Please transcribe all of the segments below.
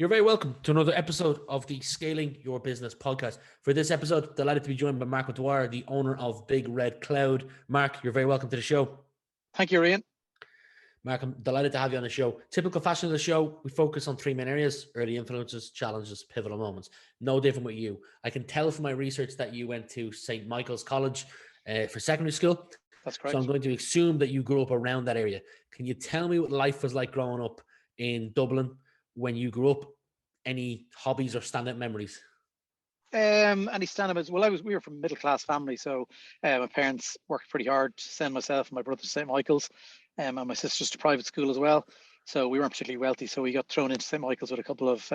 You're very welcome to another episode of the Scaling Your Business podcast. For this episode, delighted to be joined by Marc O'Dwyer, the owner of Big Red Cloud. Marc, you're very welcome to the show. Thank you, Rian. Marc, I'm delighted to have you on the show. Typical fashion of the show, we focus on three main areas: early influences, challenges, pivotal moments. No different with you. I can tell from my research that you went to St. Michael's College for secondary school. That's correct. So I'm going to assume that you grew up around that area. Can you tell me what life was like growing up in Dublin when you grew up? Any hobbies or standout memories? Any standouts? Well, we were from a middle class family, so my parents worked pretty hard to send myself and my brother to St. Michael's, and my sisters to private school as well. So we weren't particularly wealthy, so we got thrown into St. Michael's with a couple of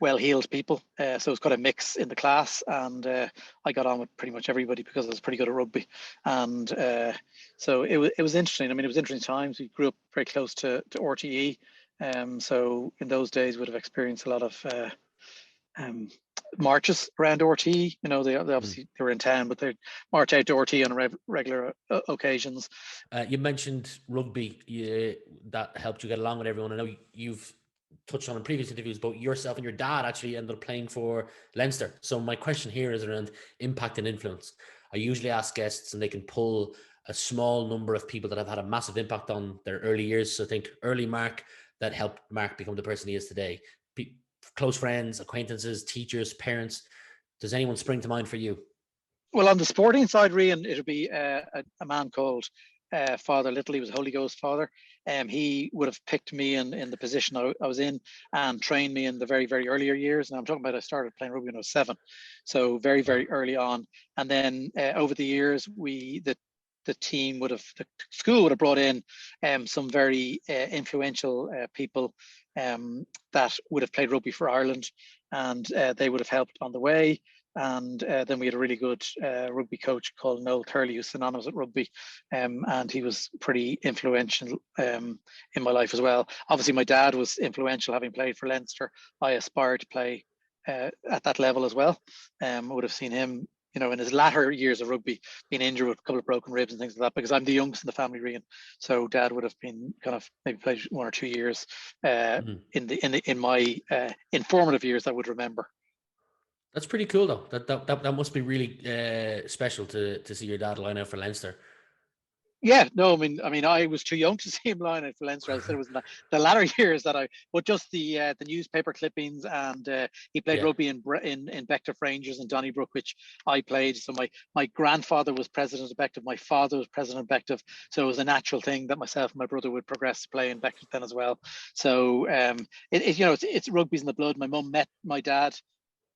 well-heeled people. So it was quite a mix in the class, and I got on with pretty much everybody because I was pretty good at rugby. And so it was interesting. I mean, it was interesting times. We grew up very close to RTE. So in those days, would have experienced a lot of marches around RTE. You know, they obviously they were in town, but they march out to RTE on regular occasions. You mentioned rugby. That helped you get along with everyone. I know you've touched on in previous interviews, but yourself and your dad actually ended up playing for Leinster. So my question here is around impact and influence. I usually ask guests, and they can pull a small number of people that have had a massive impact on their early years. So think early Marc that helped Marc become the person he is today. Close friends, acquaintances, teachers, parents. Does anyone spring to mind for you? Well, on the sporting side, Rian, it would be a man called Father Little. He was a Holy Ghost father. He would have picked me in the position I was in and trained me in the very, very earlier years. And I'm talking about I started playing rugby when I was 7. So very, very early on. And then over the years, the school would have brought in some very influential people that would have played rugby for Ireland, and they would have helped on the way. And then we had a really good rugby coach called Noel Turley, who's synonymous with rugby, and he was pretty influential in my life as well. Obviously, my dad was influential, having played for Leinster. I aspired to play at that level as well. I would have seen him, you know, in his latter years of rugby, being injured with a couple of broken ribs and things like that, because I'm the youngest in the family, Rian. So Dad would have been kind of maybe played 1 or 2 years in my informative years I would remember. That's pretty cool, though. That must be really special to see your dad line out for Leinster. Yeah, no, I mean, I was too young to see him line out for Leinster. I said it was in the latter years but just the newspaper clippings, and he played rugby in Bective Rangers in Donnybrook, which I played. So my grandfather was president of Bective, my father was president of Bective, so it was a natural thing that myself and my brother would progress to play in Bective then as well. So it's rugby's in the blood. My mum met my dad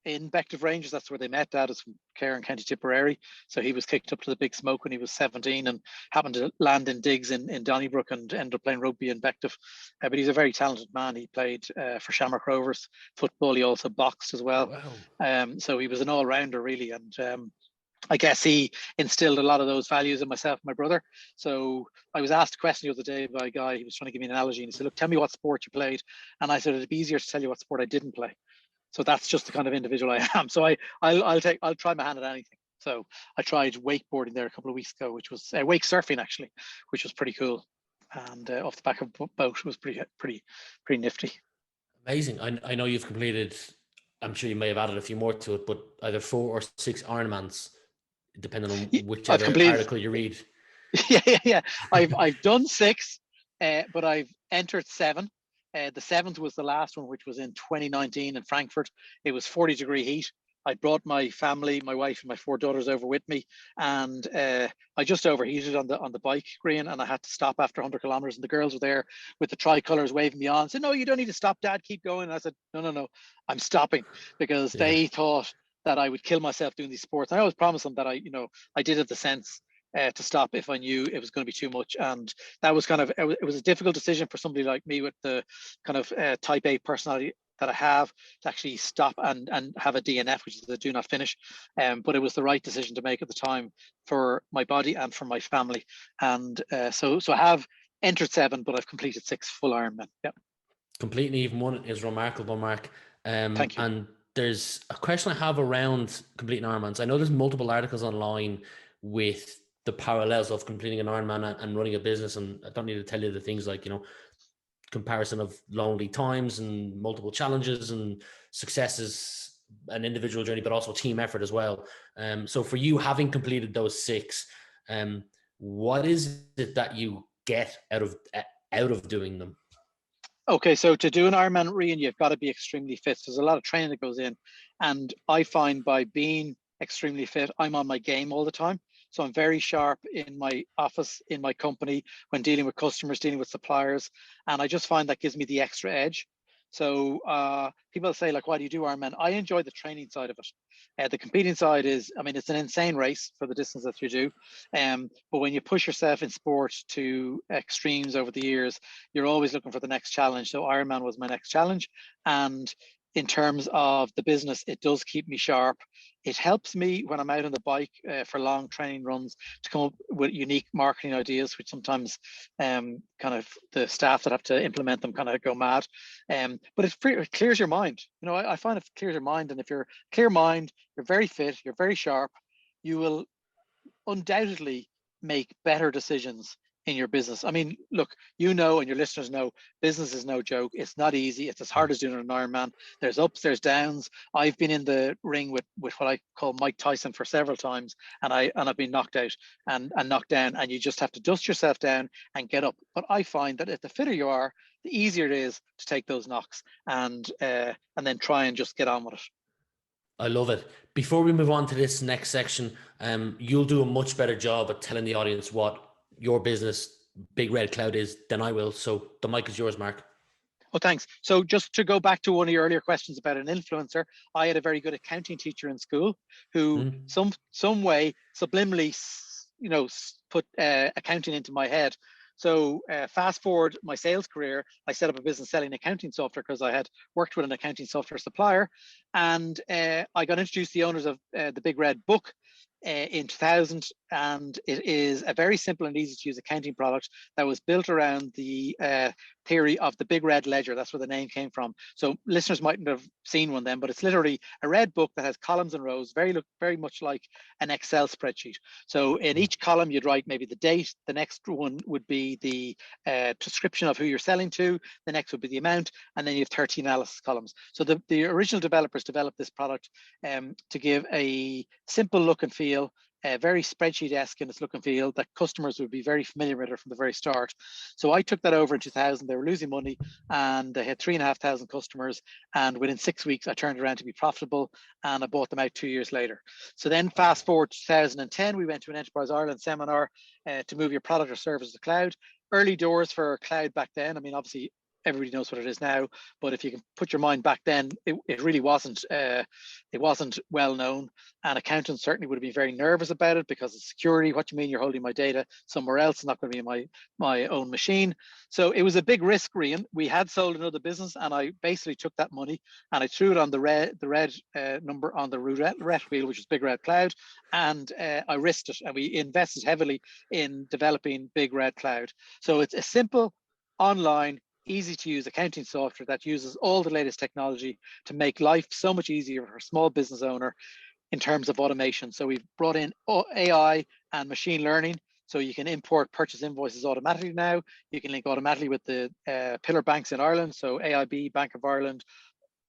in Bective Rangers. That's where they met. Dad is from Cairn, County Tipperary, so he was kicked up to the big smoke when he was 17 and happened to land in digs in Donnybrook and ended up playing rugby in Bective. But he's a very talented man. He played for Shamrock Rovers football. He also boxed as well. Wow. So he was an all-rounder really, and I guess he instilled a lot of those values in myself and my brother. So I was asked a question the other day by a guy. He was trying to give me an analogy, and he said, "Look, tell me what sport you played." And I said, "It'd be easier to tell you what sport I didn't play." So that's just the kind of individual I am. So I'll try my hand at anything. So I tried wakeboarding there a couple of weeks ago, which was wake surfing actually, which was pretty cool. And off the back of a boat was pretty nifty. Amazing. I know you've completed, I'm sure you may have added a few more to it, but either 4 or 6 Ironmans, depending on whichever article you read. Yeah. I've done 6, but I've entered 7. The 7th was the last one, which was in 2019 in Frankfurt. It was 40-degree heat. I brought my family, my wife and my 4 daughters over with me, and I just overheated on the bike, Rian, and I had to stop after 100 kilometers. And the girls were there with the tricolours waving me on. Said, "No, you don't need to stop, Dad. Keep going." And I said, "No, I'm stopping," because they thought that I would kill myself doing these sports. I always promised them that I did have the sense to stop if I knew it was going to be too much. And that was it was a difficult decision for somebody like me with the kind of type A personality that I have, to actually stop and have a DNF, which is a do not finish. But it was the right decision to make at the time for my body and for my family. And so I have entered 7, but I've completed 6 full Ironman. Yeah. Completing even one is remarkable, Marc. Thank you. And there's a question I have around completing Ironmans. I know there's multiple articles online with the parallels of completing an Ironman and running a business, and I don't need to tell you the things like, comparison of lonely times and multiple challenges and successes, an individual journey, but also team effort as well. So for you, having completed those 6, what is it that you get out of doing them? Okay, so to do an Ironman, Rian, you've got to be extremely fit. There's a lot of training that goes in, and I find by being extremely fit, I'm on my game all the time. So I'm very sharp in my office, in my company, when dealing with customers, dealing with suppliers, and I just find that gives me the extra edge. So people say, like, why do you do Ironman? I enjoy the training side of it. The competing side is, I mean, it's an insane race for the distance that you do. But when you push yourself in sport to extremes over the years, you're always looking for the next challenge. So Ironman was my next challenge. And in terms of the business, it does keep me sharp. It helps me when I'm out on the bike for long training runs to come up with unique marketing ideas, which sometimes kind of the staff that have to implement them kind of go mad. But it clears your mind. You know, I find it clears your mind. And if you're clear mind, you're very fit, you're very sharp, you will undoubtedly make better decisions in your business. I mean, look, you know, and your listeners know, business is no joke. It's not easy. It's as hard as doing an Ironman. There's ups, there's downs. I've been in the ring with what I call Mike Tyson for several times, and I've been knocked out and knocked down, and you just have to dust yourself down and get up. But I find that if the fitter you are, the easier it is to take those knocks and then try and just get on with it. I love it. Before we move on to this next section, you'll do a much better job at telling the audience what your business, Big Red Cloud, is than I will. So the mic is yours, Marc. Oh, thanks. So just to go back to one of your earlier questions about an influencer, I had a very good accounting teacher in school who some way subliminally, you know, put accounting into my head. So fast forward my sales career, I set up a business selling accounting software because I had worked with an accounting software supplier, and I got introduced to the owners of the Big Red book in 2000, and it is a very simple and easy to use accounting product that was built around the theory of the Big Red Ledger. That's where the name came from. So listeners mightn't have seen one then, but it's literally a red book that has columns and rows, very much like an Excel spreadsheet. So in each column, you'd write maybe the date. The next one would be the description of who you're selling to. The next would be the amount, and then you have 30 analysis columns. So the original developers developed this product to give a simple look and feel, very spreadsheet-esque in its look and feel, that customers would be very familiar with it from the very start. So I took that over in 2000. They were losing money, and they had 3,500 customers. And within 6 weeks, I turned around to be profitable, and I bought them out 2 years later. So then fast forward to 2010, we went to an Enterprise Ireland seminar to move your product or service to the cloud. Early doors for cloud back then. I mean, obviously, everybody knows what it is now, but if you can put your mind back then, it really wasn't well known, and accountants certainly would have been very nervous about it because of security. What do you mean you're holding my data somewhere else? It's not going to be my own machine. So it was a big risk, Rian. We had sold another business, and I basically took that money and I threw it on the red number on the roulette wheel, which is Big Red Cloud, and I risked it, and we invested heavily in developing Big Red Cloud. So it's a simple, online, easy to use accounting software that uses all the latest technology to make life so much easier for a small business owner in terms of automation. So we've brought in AI and machine learning, so you can import purchase invoices automatically now. You can link automatically with the pillar banks in Ireland, so AIB, Bank of Ireland,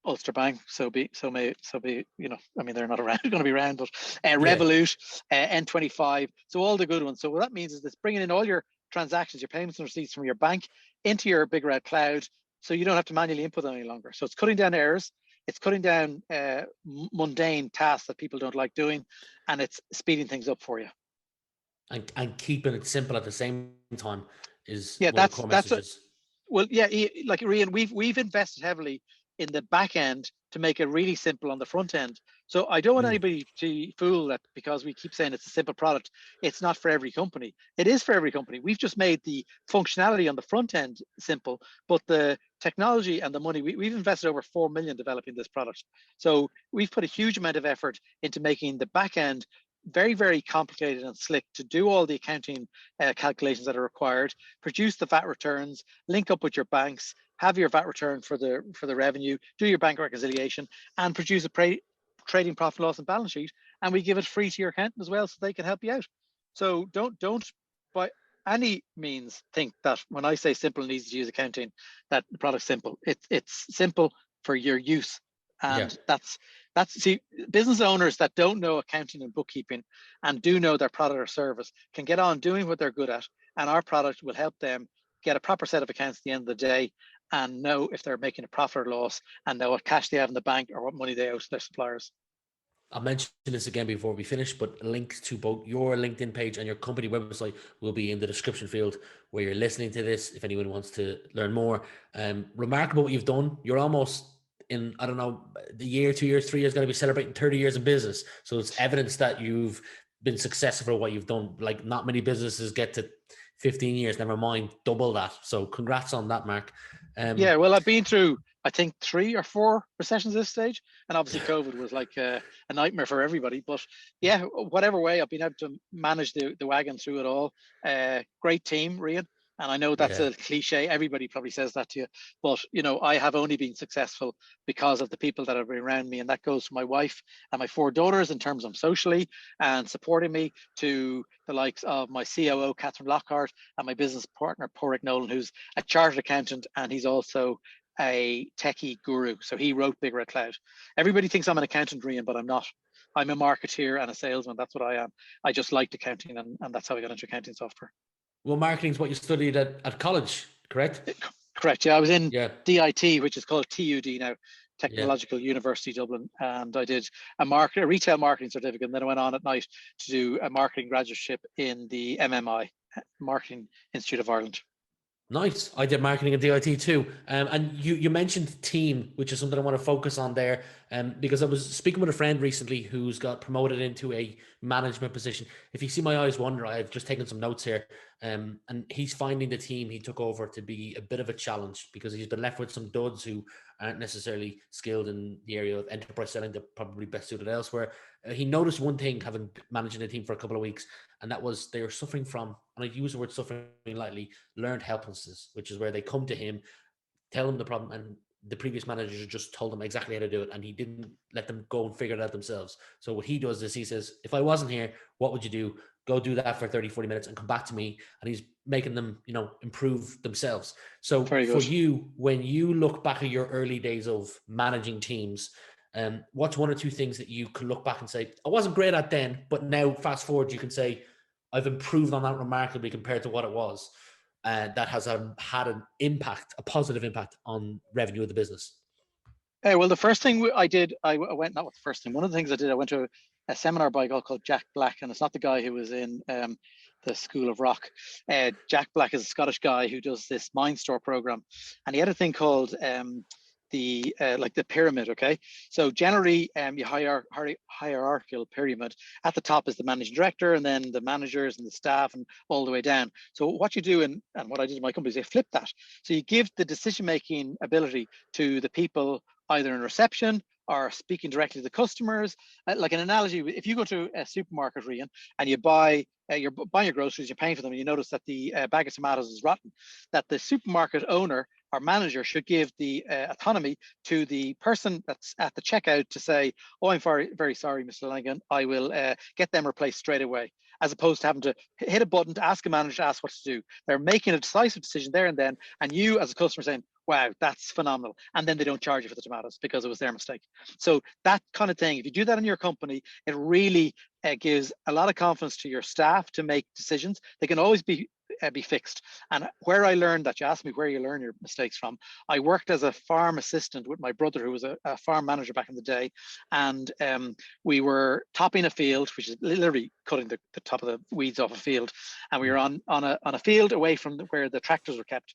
Ulster Bank, so be you know, I mean, they're not around, going to be around, but Revolut, N25, so all the good ones. So what that means is it's bringing in all your transactions, your payments and receipts from your bank into your Big Red Cloud, so you don't have to manually input them any longer. So it's cutting down errors, it's cutting down mundane tasks that people don't like doing, and it's speeding things up for you. And keeping it simple at the same time is one of the core messages. Well, yeah, like Rian, we've invested heavily in the back end to make it really simple on the front end. So I don't want anybody to fool that because we keep saying it's a simple product, it's not for every company. It is for every company. We've just made the functionality on the front end simple, but the technology and the money, we've invested over 4 million developing this product. So we've put a huge amount of effort into making the back end very, very complicated and slick to do all the accounting calculations that are required, produce the VAT returns, link up with your banks, have your VAT return for the revenue, do your bank reconciliation, and produce a trading profit loss and balance sheet. And we give it free to your accountant as well, so they can help you out. So don't buy. any means think that when I say simple and easy to use accounting, that the product's simple. It's simple for your use. Yeah. And that's see, business owners that don't know accounting and bookkeeping and do know their product or service can get on doing what they're good at, and our product will help them get a proper set of accounts at the end of the day and know if they're making a profit or loss, and know what cash they have in the bank or what money they owe to their suppliers. I'll mention this again before we finish, but links to both your LinkedIn page and your company website will be in the description field where you're listening to this. If anyone wants to learn more, remarkable what you've done. You're almost in, I don't know, the year, 2 years, 3 years, going to be celebrating 30 years in business. So it's evidence that you've been successful for what you've done. Like, not many businesses get to 15 years, never mind double that. So congrats on that, Mark. Yeah, well, I've been through, I think, 3 or 4 recessions at this stage, and obviously COVID was like a nightmare for everybody. But yeah, whatever way, I've been able to manage the wagon through it all. Great team, Rian, and I know that's Yeah. a cliche. Everybody probably says that to you, but I have only been successful because of the people that have been around me, and that goes to my wife and my 4 daughters in terms of socially and supporting me, to the likes of my COO, Catherine Lockhart, and my business partner, Porrick Nolan, who's a chartered accountant, and he's also a techie guru. So he wrote Big Red Cloud. Everybody thinks I'm an accountant, Rian, but I'm not. I'm a marketeer and a salesman. That's what I am. I just liked accounting, and that's how I got into accounting software. Well, marketing is what you studied at college, correct? Correct. Yeah, I was in Yeah. DIT, which is called TUD now, Yeah. Technological University Dublin, and I did a retail marketing certificate, and then I went on at night to do a marketing graduateship in the MMI, Marketing Institute of Ireland. Nice. I did marketing at DIT too. And you mentioned team, which is something I want to focus on there. Because I was speaking with a friend recently who's got promoted into a management position. If you see my eyes wander, I've just taken some notes here. And he's finding the team he took over to be a bit of a challenge, because he's been left with some duds who aren't necessarily skilled in the area of enterprise selling. They're probably best suited elsewhere. He noticed one thing, having managing a team for a couple of weeks, and that was they were suffering from, and I use the word suffering lightly, learned helplessness, which is where they come to him, tell him the problem, and the previous manager just told them exactly how to do it, and he didn't let them go and figure it out themselves. So what he does is he says, if I wasn't here, what would you do? Go do that for 30, 40 minutes and come back to me. And he's making them, improve themselves. So Very for good. you, when you look back at your early days of managing teams, what's 1 or 2 things that you can look back and say, I wasn't great at then, but now fast forward, you can say, I've improved on that remarkably compared to what it was. That has had an impact, a positive impact on revenue of the business? Well, the first thing I did, I went, not the first thing, one of the things I did, I went to a seminar by a guy called Jack Black, and it's not the guy who was in the School of Rock. Jack Black is a Scottish guy who does this Mindstore program, and he had a thing called like the pyramid. Okay, so generally you hierarchical pyramid. At the top is the managing director, and then the managers and the staff, and all the way down. So what you do, and what I did in my company, is I flip that. So you give the decision making ability to the people either in reception or speaking directly to the customers. Like an analogy, if you go to a supermarket, Rian, and you you're buying your groceries, you're paying for them, and you notice that the bag of tomatoes is rotten, that the supermarket owner or manager should give the autonomy to the person that's at the checkout to say, oh, I'm very, very sorry, Mr. Lanigan, I will get them replaced straight away, as opposed to having to hit a button to ask a manager to ask what to do. They're making a decisive decision there and then, and you as a customer saying, wow, that's phenomenal. And then they don't charge you for the tomatoes because it was their mistake. So that kind of thing, if you do that in your company, it really gives a lot of confidence to your staff to make decisions. They can always be fixed. And where I learned that, you asked me where you learn your mistakes from. I worked as a farm assistant with my brother, who was a farm manager back in the day. And we were topping a field, which is literally cutting the top of the weeds off a field. And we were on a field away from where the tractors were kept.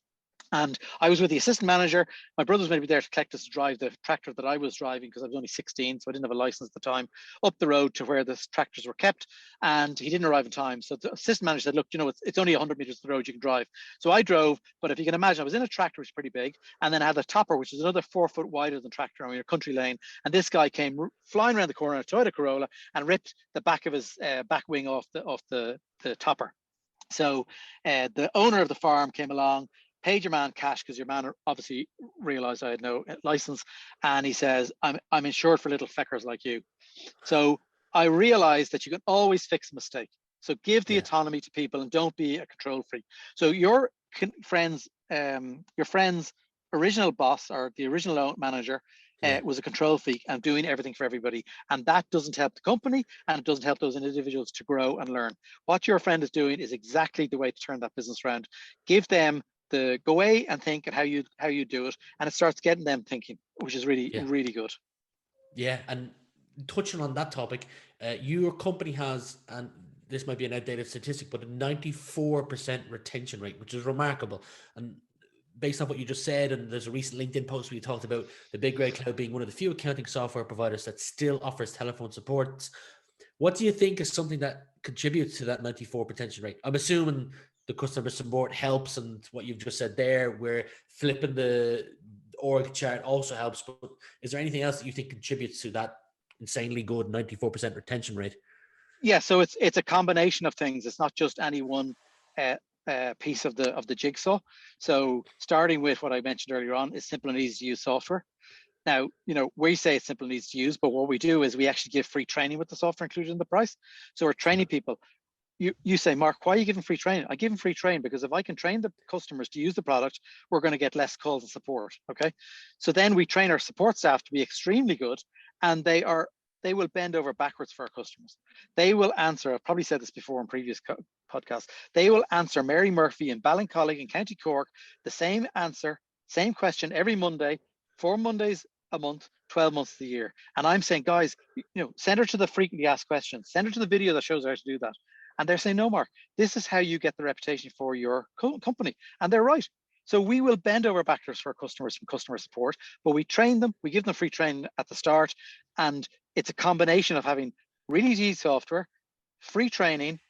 And I was with the assistant manager. My brother was maybe there to collect us to drive the tractor that I was driving, because I was only 16, so I didn't have a license at the time, up the road to where the tractors were kept. And he didn't arrive in time. So the assistant manager said, look, it's only 100 meters to the road you can drive. So I drove, but if you can imagine, I was in a tractor, which is pretty big, and then I had a topper, which is another 4 foot wider than the tractor, and we were country lane. And this guy came flying around the corner, a Toyota Corolla, and ripped the back of his back wing off the topper. So the owner of the farm came along, paid your man cash, because your man obviously realized I had no license, and he says, I'm insured for little feckers like you. So I realized that you can always fix a mistake. So give the autonomy to people and don't be a control freak. So your friend's original boss or the original manager was a control freak and doing everything for everybody. And that doesn't help the company, and it doesn't help those individuals to grow and learn. What your friend is doing is exactly the way to turn that business around. Give them the go away and think at how you do it, and it starts getting them thinking, which is really, really good. Yeah, and touching on that topic, your company has, and this might be an outdated statistic, but a 94% retention rate, which is remarkable. And based on what you just said, and there's a recent LinkedIn post where you talked about the Big Grey Cloud being one of the few accounting software providers that still offers telephone support. What do you think is something that contributes to that 94% retention rate? I'm assuming the customer support helps, and what you've just said there, where flipping the org chart also helps. But is there anything else that you think contributes to that insanely good 94% retention rate? Yeah, so it's a combination of things. It's not just any one piece of the jigsaw. So starting with what I mentioned earlier on is simple and easy to use software. Now, we say it's simple and easy to use, but what we do is we actually give free training with the software included in the price. So we're training people. You say, Mark, why are you giving free training? I give them free training because if I can train the customers to use the product, we're going to get less calls and support. Okay. So then we train our support staff to be extremely good, and they will bend over backwards for our customers. They will answer, I've probably said this before in previous podcasts, they will answer Mary Murphy in Ballincollig in County Cork, the same answer, same question every Monday, 4 Mondays a month, 12 months of the year. And I'm saying, guys, send her to the frequently asked questions, send her to the video that shows her how to do that. And they're saying, no, Mark, this is how you get the reputation for your company. And they're right. So we will bend over backwards for our customers from customer support, but we train them, we give them free training at the start. And it's a combination of having really easy software, free training,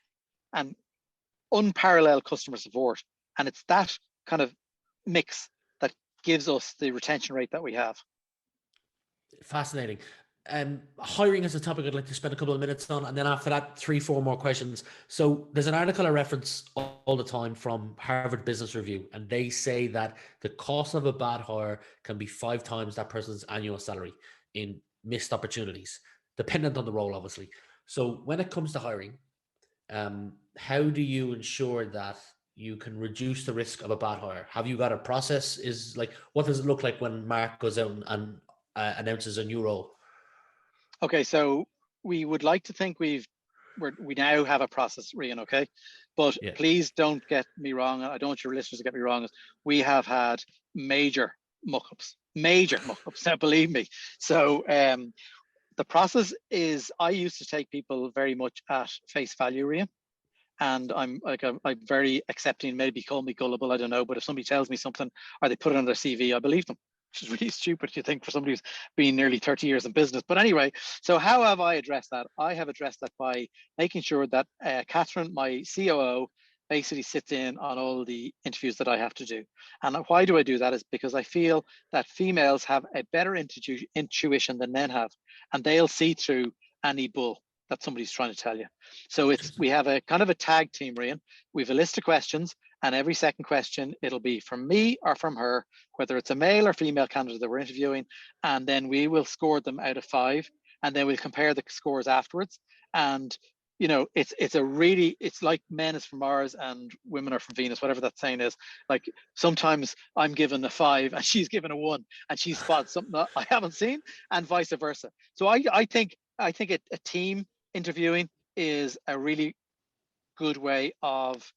and unparalleled customer support. And it's that kind of mix that gives us the retention rate that we have. Fascinating. Hiring is a topic I'd like to spend a couple of minutes on, and then after that, 3-4 more questions. So there's an article I reference all the time from Harvard Business Review, and they say that the cost of a bad hire can be 5 times that person's annual salary in missed opportunities, dependent on the role, obviously. So when it comes to hiring, how do you ensure that you can reduce the risk of a bad hire? Have you got a process? What does it look like when Mark goes out and announces a new role? Okay, so we would like to think we now have a process, Rian, okay? But please don't get me wrong. I don't want your listeners to get me wrong. We have had major muck-ups, now believe me. So the process is, I used to take people very much at face value, Rian. And I'm very accepting, maybe call me gullible, I don't know. But if somebody tells me something or they put it on their CV, I believe them. Which is really stupid, you think, for somebody who's been nearly 30 years in business. But anyway, so how have I addressed that? I have addressed that by making sure that Catherine, my COO, basically sits in on all the interviews that I have to do. And why do I do that? Is because I feel that females have a better intuition than men have, and they'll see through any bull that somebody's trying to tell you. So we have a kind of a tag team, Rian. We have a list of questions, and every second question, it'll be from me or from her, whether it's a male or female candidate that we're interviewing, and then we will score them out of 5, and then we'll compare the scores afterwards. And it's like men is from Mars and women are from Venus, whatever that saying is. Like sometimes I'm given a 5 and she's given a 1, and she spots something that I haven't seen, and vice versa. So I think a team interviewing is a really good way of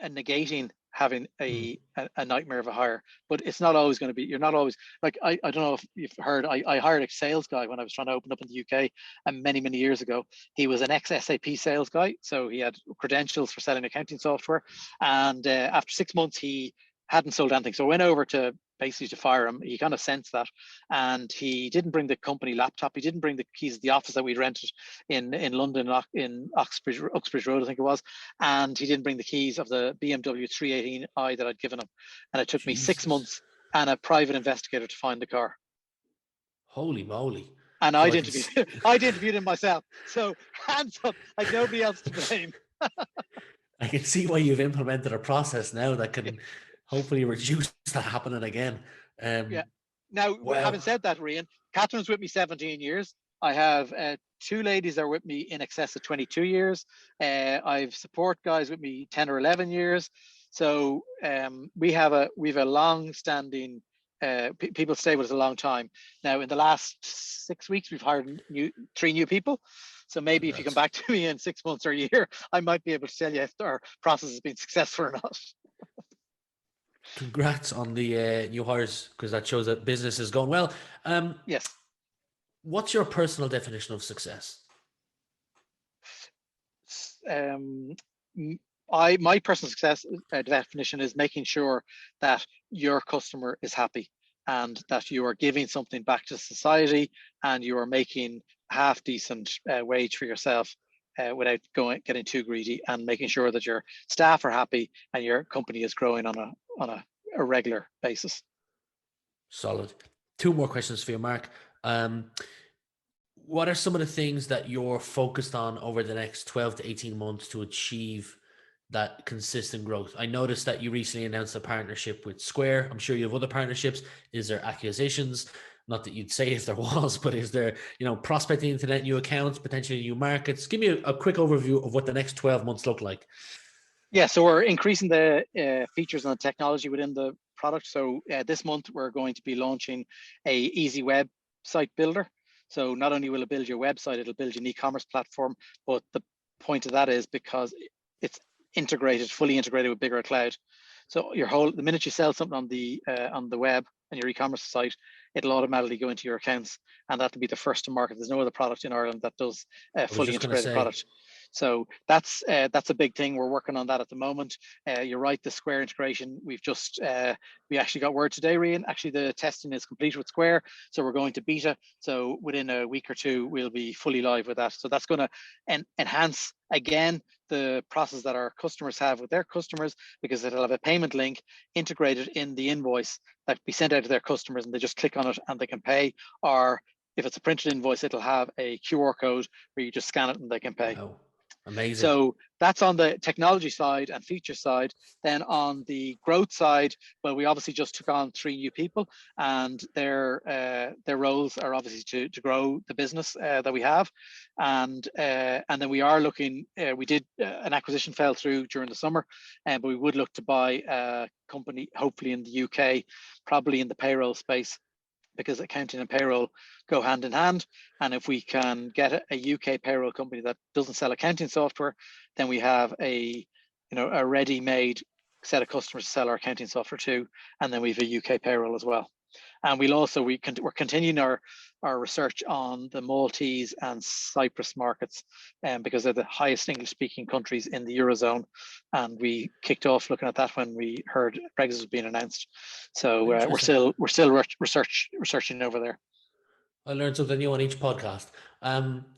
negating having a nightmare of a hire. But it's not always going to be, you're not always, like, I don't know if you've heard, I hired a sales guy when I was trying to open up in the UK, and many years ago. He was an ex-SAP sales guy, so he had credentials for selling accounting software, and after 6 months he hadn't sold anything. So I went over to basically to fire him. He kind of sensed that, and he didn't bring the company laptop. He didn't bring the keys of the office that we'd rented in London, in Uxbridge Road, I think it was, and he didn't bring the keys of the BMW 318i that I'd given him. And it took me 6 months and a private investigator to find the car. Holy moly! And I'd interviewed him myself. So hands up, like nobody else to blame. I can see why you've implemented a process now that can hopefully reduce that happening again. Yeah. Now, having said that, Rian, Catherine's with me 17 years. I have 2 ladies that are with me in excess of 22 years. I've support guys with me 10 or 11 years. So we have a long-standing. People stay with us a long time. Now, in the last 6 weeks, we've hired 3 new people. So maybe if you come back to me in 6 months or a year, I might be able to tell you if our process has been successful or not. Congrats on the new hires, because that shows that business is going well. Yes. What's your personal definition of success? My personal success definition is making sure that your customer is happy and that you are giving something back to society and you are making half decent wage for yourself without getting too greedy, and making sure that your staff are happy and your company is growing on a regular basis. Solid. 2 more questions for you, Mark. What are some of the things that you're focused on over the next 12 to 18 months to achieve that consistent growth? I noticed that you recently announced a partnership with Square. I'm sure you have other partnerships. Is there acquisitions? Not that you'd say if there was, but is there, prospecting into net new accounts, potentially new markets? Give me a quick overview of what the next 12 months look like. Yeah, so we're increasing the features and the technology within the product. So this month we're going to be launching a easy website builder. So not only will it build your website, it'll build an e-commerce platform, but the point of that is because it's fully integrated with Bigger Cloud. So the minute you sell something on the web and your e-commerce site, it'll automatically go into your accounts, and that'll be the first to market. There's no other product in Ireland that does fully integrated product. So that's a big thing. We're working on that at the moment. You're right, the Square integration. We actually got word today, Rian. Actually, the testing is complete with Square, so we're going to beta. So within a week or 2, we'll be fully live with that. So that's going to enhance again the process that our customers have with their customers, because it'll have a payment link integrated in the invoice that be sent out to their customers, and they just click on it and they can pay. Or if it's a printed invoice, it'll have a QR code where you just scan it and they can pay. Wow. Amazing. So that's on the technology side and feature side. Then on the growth side, well, we obviously just took on 3 new people, and their roles are obviously to grow the business that we have, and then we are looking. We did an acquisition fell through during the summer, but we would look to buy a company, hopefully in the UK, probably in the payroll space, because accounting and payroll go hand in hand. And if we can get a UK payroll company that doesn't sell accounting software, then we have a ready-made set of customers to sell our accounting software to, and then we have a UK payroll as well. And we're continuing our research on the Maltese and Cyprus markets, because they're the highest English-speaking countries in the Eurozone. And we kicked off looking at that when we heard Brexit was being announced. So we're still researching over there. I learned something new on each podcast.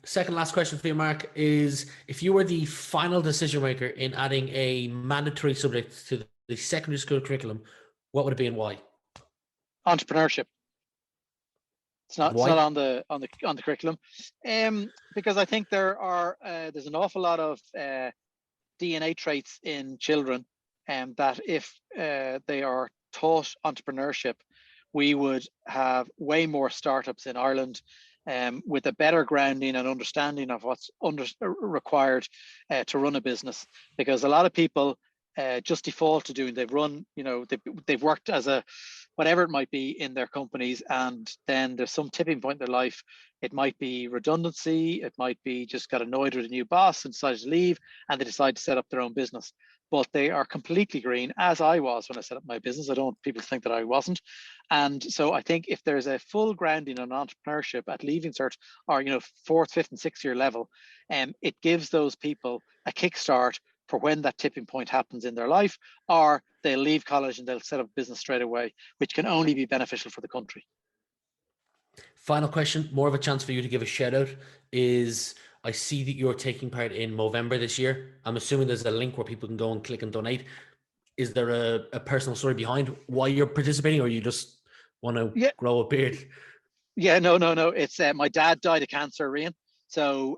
Second last question for you, Mark, is if you were the final decision maker in adding a mandatory subject to the secondary school curriculum, what would it be and why? Entrepreneurship. It's not on the curriculum, because I think there's an awful lot of DNA traits in children, that if they are taught entrepreneurship, we would have way more startups in Ireland, with a better grounding and understanding of what's required to run a business. Because a lot of people just default to doing, they've worked as a whatever it might be in their companies, and then there's some tipping point in their life. It might be redundancy, it might be just got annoyed with a new boss and decided to leave, and they decide to set up their own business. But they are completely green, as I was when I set up my business. I don't want people to think that I wasn't. And so I think if there's a full grounding on entrepreneurship at Leaving Cert, or 4th, 5th and 6th year level, it gives those people a kickstart for when that tipping point happens in their life, or they'll leave college and they'll set up business straight away, which can only be beneficial for the country. Final question, more of a chance for you to give a shout out, is I see that you're taking part in Movember this year. I'm assuming there's a link where people can go and click and donate. Is there a personal story behind why you're participating, or you just want to grow a beard? Yeah, no. It's my dad died of cancer, Rian. So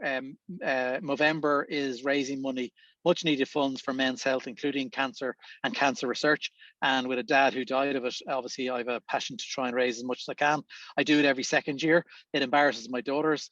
Movember is raising money much needed funds for men's health, including cancer and cancer research. And with a dad who died of it, obviously I have a passion to try and raise as much as I can. I do it every second year. It embarrasses my daughters.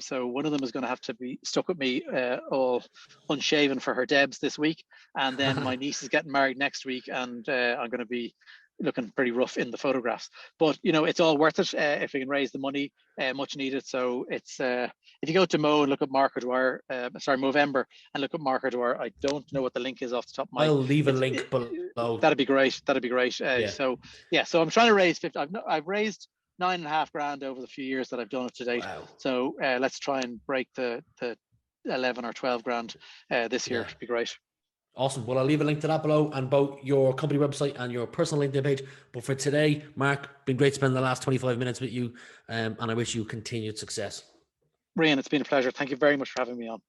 So one of them is going to have to be stuck with me all unshaven for her debs this week. And then my niece is getting married next week, and I'm going to be looking pretty rough in the photographs. But, you know, it's all worth it if we can raise the money, much needed. So it's, if you go to Mo and look at Marc O'Dwyer, Movember, and look at Marc O'Dwyer, I don't know what the link is off the top of my I'll leave a link below. That'd be great. That'd be great. So I'm trying to raise 50. I've raised $9,500 over the few years that I've done it to date. Wow. So let's try and break the 11 or 12 grand this year. It'd be great. Awesome. Well, I'll leave a link to that below and both your company website and your personal LinkedIn page. But for today, Marc, been great spending the last 25 minutes with you, and I wish you continued success. Rian, it's been a pleasure. Thank you very much for having me on.